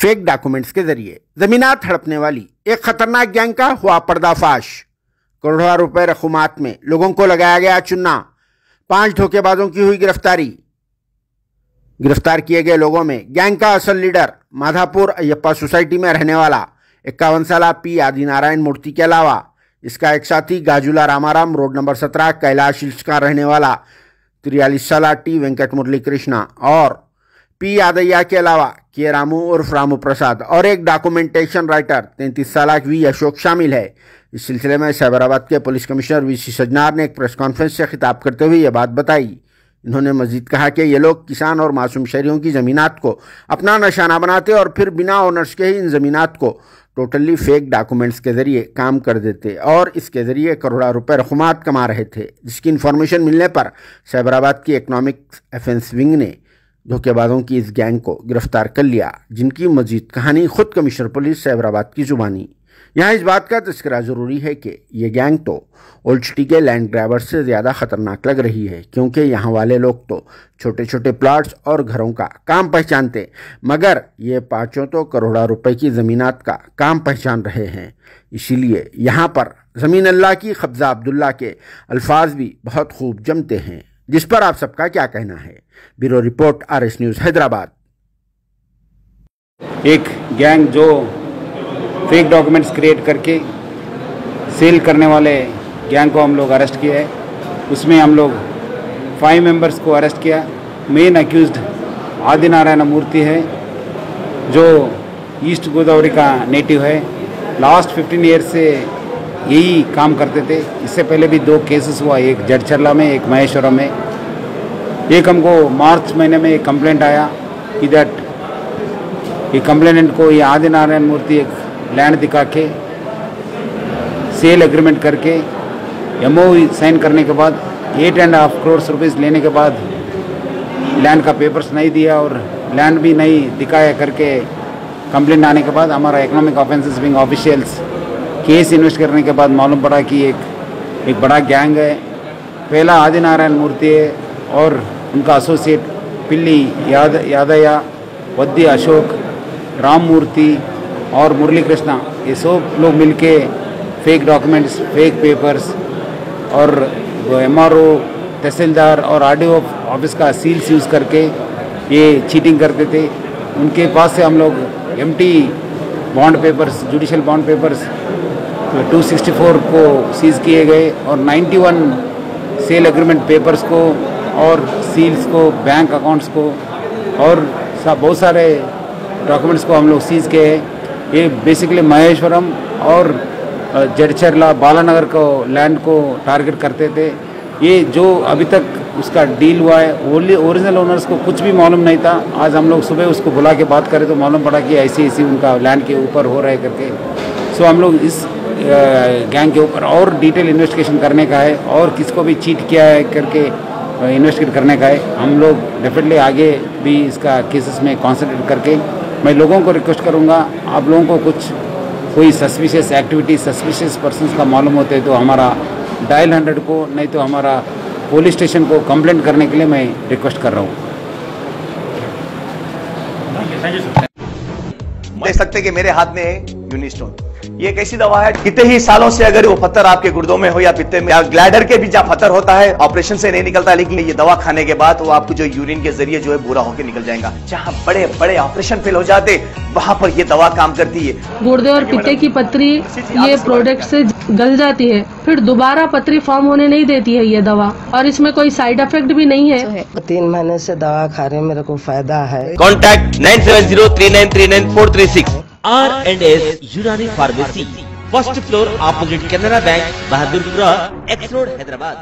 Fake documents के जरिए जमीनात हड़पने वाली एक खतरनाक गैंग का हुआ पर्दाफाश। करोड़ों रुपए रकूमात में लोगों को लगाया गया चुन्ना। 5 धोखेबाजों की हुई गिरफ्तारी। गिरफ्तार किए गए लोगों में गैंग का असल लीडर माधापुर अयप्पा सोसाइटी में रहने वाला 51 साला पी आदिनारायण मूर्ति के अलावा इसका एक साथी Gajula Ramaram road number 17 Kailash hills का रहने वाला 43 साला टी वेंकट मुरली कृष्णा और पी यादయ్య के अलावा के रामू उर्फ रामू प्रसाद और एक डॉक्यूमेंटेशन राइटर 33 साला वी अशोक शामिल है। इस सिलसिले में साइबराबाद के पुलिस कमिश्नर वीसी सजनार ने एक प्रेस कॉन्फ्रेंस से खिताब करते हुए यह बात बताई। इन्होंने मजीद कहा कि ये लोग किसान और मासूम शहरियों की ज़मीनात को अपना निशाना बनाते और फिर बिना ओनर्स के ही इन ज़मीनात को टोटली फेक डॉक्यूमेंट्स के जरिए काम कर देते और इसके जरिए करोड़ों रुपए रकूमात कमा रहे थे, जिसकी इन्फॉर्मेशन मिलने पर साइबराबाद की इकोनॉमिक अफेंस विंग ने धोखेबाजों की इस गैंग को गिरफ्तार कर लिया, जिनकी मजीद कहानी खुद कमिश्नर पुलिस साइबराबाद की जुबानी। यहाँ इस बात का तस्करा ज़रूरी है कि ये गैंग तो ओल्ड सिटी के लैंड ग्रैबर्स से ज़्यादा ख़तरनाक लग रही है, क्योंकि यहाँ वाले लोग तो छोटे छोटे प्लॉट्स और घरों का काम पहचानते, मगर ये पाँचों तो करोड़ों रुपए की ज़मीनात का काम पहचान रहे हैं। इसीलिए यहाँ पर ज़मीन अल्लाह की कब्ज़ा अब्दुल्ला के अल्फाज भी बहुत खूब जमते हैं, जिस पर आप सबका क्या कहना है। Bureau report RS news Hyderabad. एक गैंग जो फेक डॉक्यूमेंट्स क्रिएट करके सेल करने वाले गैंग को हम लोग अरेस्ट किया है। उसमें हम लोग 5 मेंबर्स को अरेस्ट किया। मेन अक्यूज्ड आदिनारायण मूर्ति है, जो ईस्ट गोदावरी का नेटिव है। लास्ट 15 ईयर्स से यही काम करते थे। इससे पहले भी 2 केसेस हुआ, एक जड़चरला में, एक महेश्वरम में। एक हमको मार्च महीने में एक कंप्लेंट आया कि दैट ये कंप्लेनेंट को ये आदिनारायण मूर्ति एक लैंड दिखा के सेल एग्रीमेंट करके MOU साइन करने के बाद 8.5 करोड़ रुपीज़ लेने के बाद लैंड का पेपर्स नहीं दिया और लैंड भी नहीं दिखाया करके कंप्लेंट आने के बाद हमारा economic offences wing officials case invest करने के बाद मालूम पड़ा कि एक बड़ा गैंग है। पहला आदिनारायण मूर्ति है और उनका एसोसिएट पिल्ली यादయ్య, वद्दी अशोक, राम मूर्ति और मुरली कृष्णा, ये सब लोग मिलके फेक डॉक्यूमेंट्स, फेक पेपर्स और MRO, तहसीलदार और RDO ऑफिस का सील्स यूज़ करके ये चीटिंग करते थे। उनके पास से हम लोग empty bond papers, judicial bond papers 264 को सीज किए गए और 91 सेल एग्रीमेंट पेपर्स को और सील्स को, बैंक अकाउंट्स को और बहुत सारे डॉक्यूमेंट्स को हम लोग सीज किए हैं। ये बेसिकली महेश्वरम और जड़चरला बालानगर को लैंड को टारगेट करते थे। ये जो अभी तक उसका डील हुआ है, ओरिजिनल ओनर्स को कुछ भी मालूम नहीं था। आज हम लोग सुबह उसको बुला के बात करें तो मालूम पड़ा कि ऐसी उनका लैंड के ऊपर हो रहा है करके। सो हम लोग इस गैंग के ऊपर और डिटेल इन्वेस्टिगेशन करने का है और किसको भी चीट किया है करके इन्वेस्टिगेट करने का है। हम लोग डेफिनेटली आगे भी इसका केसेस में कॉन्सेंट्रेट करके मैं लोगों को रिक्वेस्ट करूंगा, आप लोगों को कोई सस्पिशियस एक्टिविटी, सस्पिशियस पर्सन्स का मालूम होते हैं तो हमारा डायल 100 को, नहीं तो हमारा पुलिस स्टेशन को कंप्लेंट करने के लिए मैं रिक्वेस्ट कर रहा हूँ। देख सकते कि मेरे हाथ में है यूनिस्टोन। ये एक ऐसी दवा है, कितने ही सालों से अगर वो पत्थर आपके गुर्दों में हो या पित्ते में या ग्लैडर के भी जहाँ पत्थर होता है, ऑपरेशन से नहीं निकलता, लेकिन ये दवा खाने के बाद वो आपको जो यूरिन के जरिए जो है बुरा होकर निकल जाएगा। जहाँ बड़े बड़े ऑपरेशन फेल हो जाते, वहां पर ये दवा काम करती है। गुर्दे और पित्ते की पथरी ये प्रोडक्ट से गल जाती है, फिर दोबारा पथरी फॉर्म होने नहीं देती है ये दवा, और इसमें कोई साइड इफेक्ट भी नहीं है। 3 महीने से दवा खा रहे, मेरे को फायदा है। कॉन्टैक्ट 9703939436 R&S यूनानी pharmacy, first floor, opposite Canara bank, Bahadurpura, X road, Hyderabad.